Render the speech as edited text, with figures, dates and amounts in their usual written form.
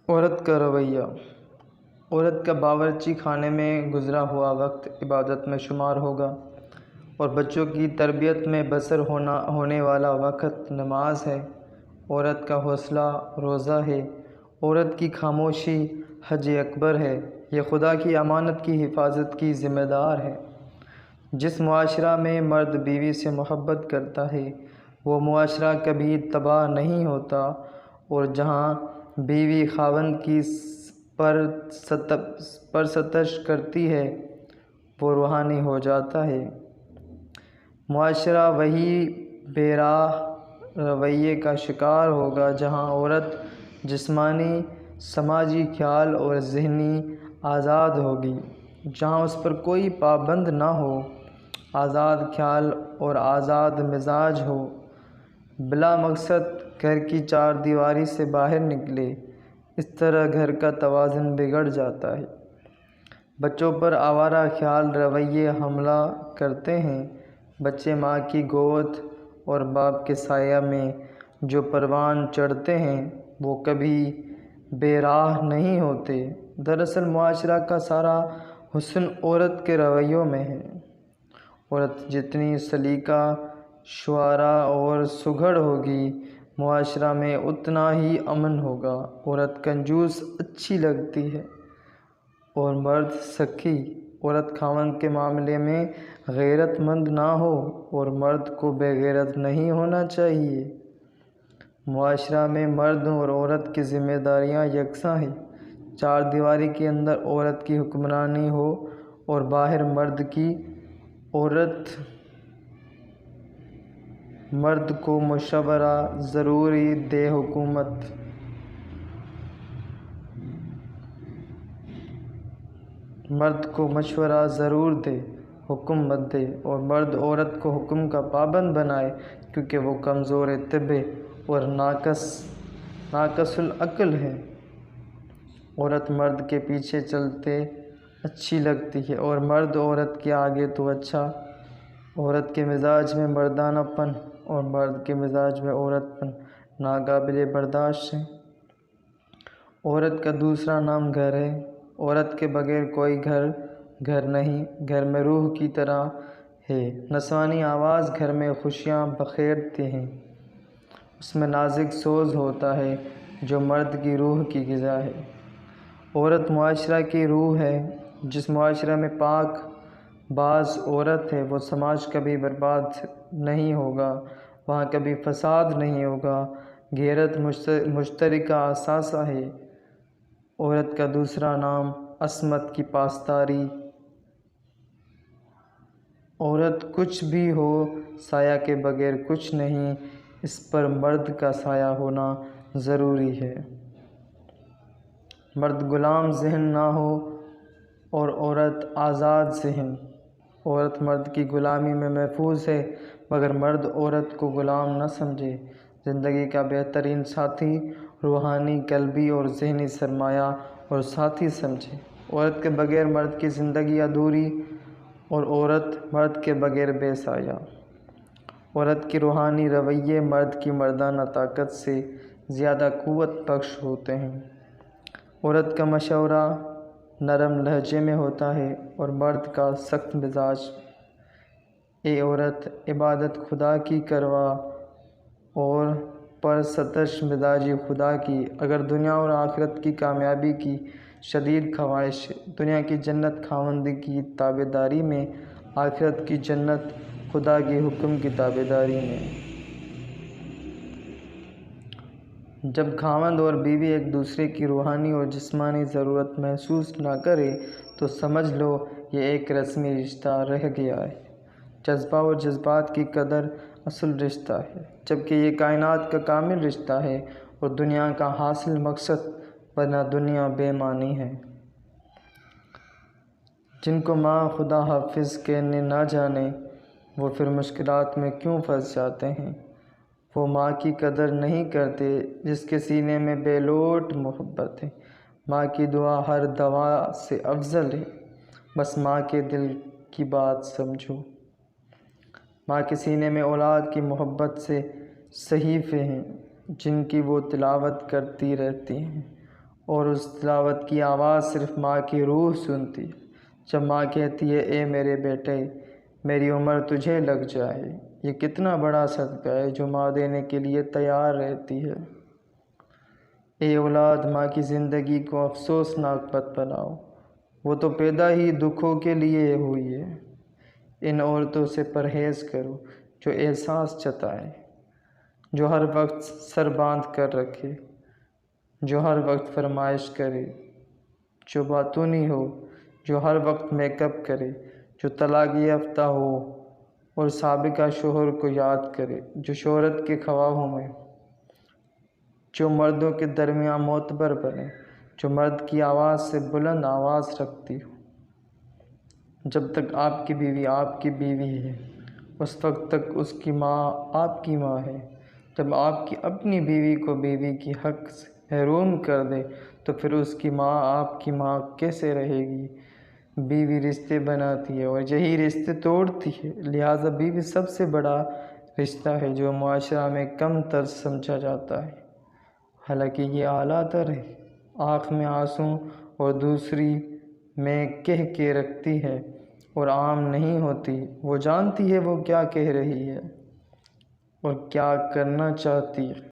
عورت کا رویہ۔ عورت کا باورچی خانے میں گزرا ہوا وقت عبادت میں شمار ہوگا اور بچوں کی تربیت میں بسر ہونے والا وقت نماز ہے۔ عورت کا حوصلہ روزہ ہے۔ عورت کی خاموشی حج اکبر ہے۔ یہ خدا کی امانت کی حفاظت کی ذمہ دار ہے۔ جس معاشرہ میں مرد بیوی سے محبت کرتا ہے وہ معاشرہ کبھی تباہ نہیں ہوتا، اور جہاں بیوی خاوند کی پرستش کرتی ہے وہ روحانی ہو جاتا ہے۔ معاشرہ وہی بے راہ رویے کا شکار ہوگا جہاں عورت جسمانی، سماجی، خیال اور ذہنی آزاد ہوگی، جہاں اس پر کوئی پابند نہ ہو، آزاد خیال اور آزاد مزاج ہو، بلا مقصد گھر کی چار دیواری سے باہر نکلے۔ اس طرح گھر کا توازن بگڑ جاتا ہے۔ بچوں پر آوارہ خیال رویے حملہ کرتے ہیں۔ بچے ماں کی گود اور باپ کے سایہ میں جو پروان چڑھتے ہیں وہ کبھی بے راہ نہیں ہوتے۔ دراصل معاشرہ کا سارا حسن عورت کے رویوں میں ہے۔ عورت جتنی سلیقہ، شعرا اور سگھڑ ہوگی، معاشرہ میں اتنا ہی امن ہوگا۔ عورت کنجوس اچھی لگتی ہے اور مرد سخی۔ عورت خاوند کے معاملے میں غیرت مند نہ ہو اور مرد کو بے غیرت نہیں ہونا چاہیے۔ معاشرہ میں مرد اور عورت کی ذمہ داریاں یکساں ہیں۔ چار دیواری کے اندر عورت کی حکمرانی ہو اور باہر مرد کی۔ عورت مرد کو مشورہ ضرور دے، حکومت مرد کو مشورہ ضرور دے، حکم مت دے، اور مرد عورت کو حکم کا پابند بنائے، کیونکہ وہ کمزور طبع اور ناقص العقل ہے۔ عورت مرد کے پیچھے چلتے اچھی لگتی ہے اور مرد عورت کے آگے تو اچھا۔ عورت کے مزاج میں مردانہ پن اور مرد کے مزاج میں عورت پن ناقابل برداشت ہے۔ عورت کا دوسرا نام گھر ہے۔ عورت کے بغیر کوئی گھر نہیں۔ گھر میں روح کی طرح ہے۔ نسوانی آواز گھر میں خوشیاں بکھیرتی ہے۔ اس میں نازک سوز ہوتا ہے جو مرد کی روح کی غذا ہے۔ عورت معاشرہ کی روح ہے۔ جس معاشرہ میں پاک باز عورت ہے وہ سماج کبھی برباد نہیں ہوگا، وہاں کبھی فساد نہیں ہوگا۔ غیرت مشترکہ اثاثہ ہے۔ عورت کا دوسرا نام عصمت کی پاسداری۔ عورت کچھ بھی ہو، سایہ کے بغیر کچھ نہیں، اس پر مرد کا سایہ ہونا ضروری ہے۔ مرد غلام ذہن نہ ہو اور عورت آزاد ذہن۔ عورت مرد کی غلامی میں محفوظ ہے مگر مرد عورت کو غلام نہ سمجھے۔ زندگی کا بہترین ساتھی روحانی، قلبی اور ذہنی سرمایہ اور ساتھی سمجھے۔ عورت کے بغیر مرد کی زندگی ادھوری اور عورت مرد کے بغیر بے سایہ۔ عورت کے روحانی رویے مرد کی مردانہ طاقت سے زیادہ قوت بخش ہوتے ہیں۔ عورت کا مشورہ نرم لہجے میں ہوتا ہے اور مرد کا سخت مزاج۔ اے عورت، عبادت خدا کی کروا اور پرستش مزاجی خدا کی۔ اگر دنیا اور آخرت کی کامیابی کی شدید خواہش ہے، دنیا کی جنت خاوند کی تابعداری میں، آخرت کی جنت خدا کے حکم کی تابعداری میں۔ جب خاوند اور بیوی ایک دوسرے کی روحانی اور جسمانی ضرورت محسوس نہ کرے تو سمجھ لو یہ ایک رسمی رشتہ رہ گیا ہے۔ جذبہ اور جذبات کی قدر اصل رشتہ ہے، جبکہ یہ کائنات کا کامل رشتہ ہے اور دنیا کا حاصل مقصد، ورنہ دنیا بے معنی ہے۔ جن کو ماں خدا حافظ کہنے نہ جانے وہ پھر مشکلات میں کیوں پھنس جاتے ہیں۔ وہ ماں کی قدر نہیں کرتے جس کے سینے میں بے لوٹ محبت ہے۔ ماں کی دعا ہر دوا سے افضل ہے، بس ماں کے دل کی بات سمجھو۔ ماں کے سینے میں اولاد کی محبت سے صحیفے ہیں جن کی وہ تلاوت کرتی رہتی ہیں۔ اور اس تلاوت کی آواز صرف ماں کی روح سنتی ہے۔ جب ماں کہتی ہے اے میرے بیٹے میری عمر تجھے لگ جائے، یہ کتنا بڑا صدقہ ہے جو ماں دینے کے لیے تیار رہتی ہے۔ اے اولاد، ماں کی زندگی کو افسوسناک مت بناؤ، وہ تو پیدا ہی دکھوں کے لیے ہوئی ہے۔ ان عورتوں سے پرہیز کرو جو احساس جتائیں، جو ہر وقت سر باندھ کر رکھے، جو ہر وقت فرمائش کرے، جو باتونی ہو، جو ہر وقت میک اپ کرے، جو طلاق یافتہ ہو اور سابقہ شوہر کو یاد کرے، جو شہرت کے خواہوں میں، جو مردوں کے درمیان معتبر بنے، جو مرد کی آواز سے بلند آواز رکھتی ہو۔ جب تک آپ کی بیوی ہے، اس وقت تک اس کی ماں آپ کی ماں ہے۔ جب آپ کی اپنی بیوی کو بیوی کی حق سے محروم کر دے تو پھر اس کی ماں آپ کی ماں کیسے رہے گی؟ بیوی رشتے بناتی ہے اور یہی رشتے توڑتی ہے، لہٰذا بیوی سب سے بڑا رشتہ ہے جو معاشرہ میں کم تر سمجھا جاتا ہے، حالانکہ یہ اعلیٰ تر ہے۔ آنکھ میں آنسو اور دوسری میں کہہ کے رکھتی ہے اور عام نہیں ہوتی، وہ جانتی ہے وہ کیا کہہ رہی ہے اور کیا کرنا چاہتی ہے۔